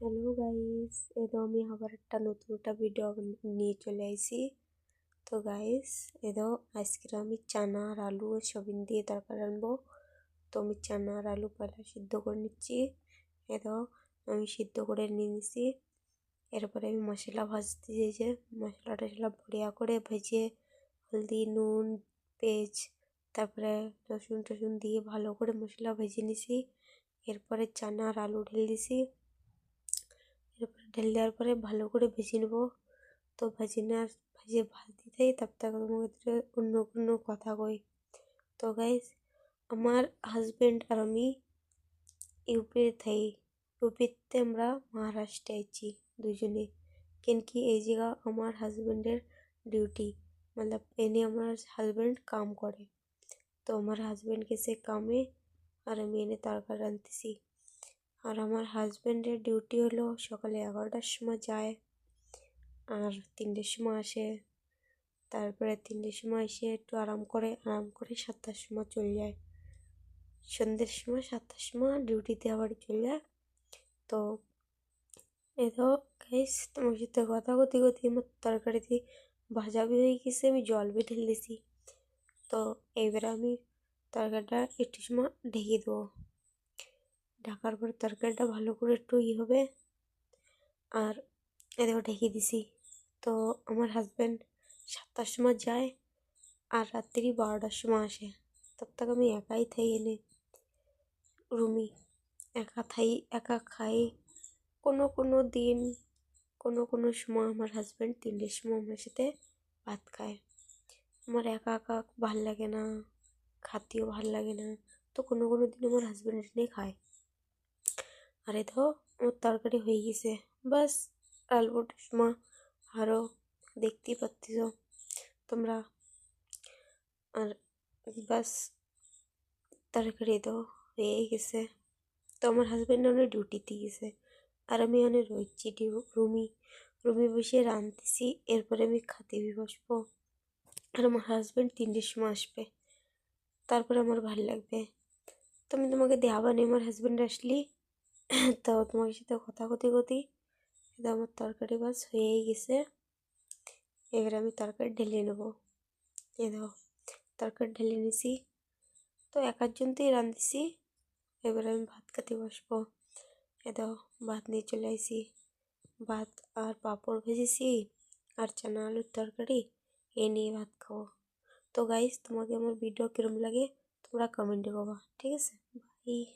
Hello guys, আমি আবার একটা ভিডিও নিয়ে চলে আইছি। তো গাইস, আজকে আমি চানা আর আলু সবিন দিয়ে তরকারি রানবো। তো আমি চানা আর আলু পয়লা সিদ্ধ করে নিচ্ছি। আমি সিদ্ধ করে নিয়ে নিছি। এরপরে আমি মশলা ভাজতে যে মশলা বড়িয়া করে ভেজে হলদি নুন পেঁয়াজ তারপরে রসুন টসুন দিয়ে ভালো করে মশলা ভেজে নিছি। এরপরে চানা আর আলু ঢেলে দিছি। এরপরে ঢেলে দেওয়ার পরে ভালো করে ভেজে নেব। তো ভাজতে তব তক তোমাদের অন্য কোনো কথা কই। তো গাইস, আমার হাজবেন্ড আর আমি ইউপিতে আমরা মহারাষ্ট্রে আইছি দুজনে। কেনকি এই জায়গা আমার হাজবেন্ডের ডিউটি, मतलब এনে আমার হাজবেন্ড কাম করে। তো আমার হাজবেন্ড গেছে কামে আর আমি এনে তরকারি রাঁধতেছি। আর আমার হাজবেন্ডের ডিউটি হলো সকালে 11টার সময় যায় আর 3টের সময় আসে। তারপরে 3টের সময় এসে একটু আরাম করে 7টার সময় চলে যায়। সন্ধ্যের সময় 7টার সময় ডিউটিতে আবার চলে যায়। তো গাইস, তোমার সাথে কথা করতে করতে আমার তরকারিতে ভাজা বি হয়ে গেছে, আমি জল বি ঢেলে দিছি। তো এইবারে আমি তরকারিটা একটু সময় ঢেকে দেবো। ঢাকার পরে তরকারিটা ভালো করে একটু হবে। আর ঢেকে দিছি। তো আমার হাজব্যান্ড 7টার সময় যায় আর রাত্রি 12টার সময় আসে। তব তক আমি একাই থাই এনে রুমি, একা খাই। কোনো দিন কোনো সময় আমার হাজব্যান্ড 3টের সময় আমার সাথে ভাত খায়। আমার একা একা ভাল লাগে না, খাতেও ভাল লাগে না। তো কোনো দিন আমার হাজব্যান্ড এনে খায়। আর আমার তরকারি হয়ে গেছে, বাস অল্পটার সময় আরও দেখতেই পাচ্ছ তোমরা। আর বাস তরকারি হয়ে গেছে। তো আমার হাজব্যান্ড অনেক ডিউটিতে গেছে আর আমি অনেক রয়েছি রুমি বসে রাঁধতেছি। এরপরে আমি খাতে বসবো আর আমার হাজব্যান্ড 3টের সময় আসবে। তারপরে আমার ভালো লাগবে। তো আমি তোমাকে দেখাবানি আমার হাজব্যান্ড আসলি। তো তোমার সাথে কথা করতে আমার তরকারি বাস হয়েই গেছে। এবার আমি তরকারি ঢেলে নেবো। তরকারি ঢেলে নিছি। তো একার জন্যই রাঁধতেছি। এবার আমি ভাত খেতে বসবো। ভাত নিয়ে চলে আসি। ভাত আর পাঁপড় ভেজেছি আর চানা আলুর তরকারি নিয়ে ভাত খাবো। তো গাইস, তোমাকে আমার ভিডিও কিরম লাগে তোমরা কমেন্টে করবা, ঠিক আছে? বাই।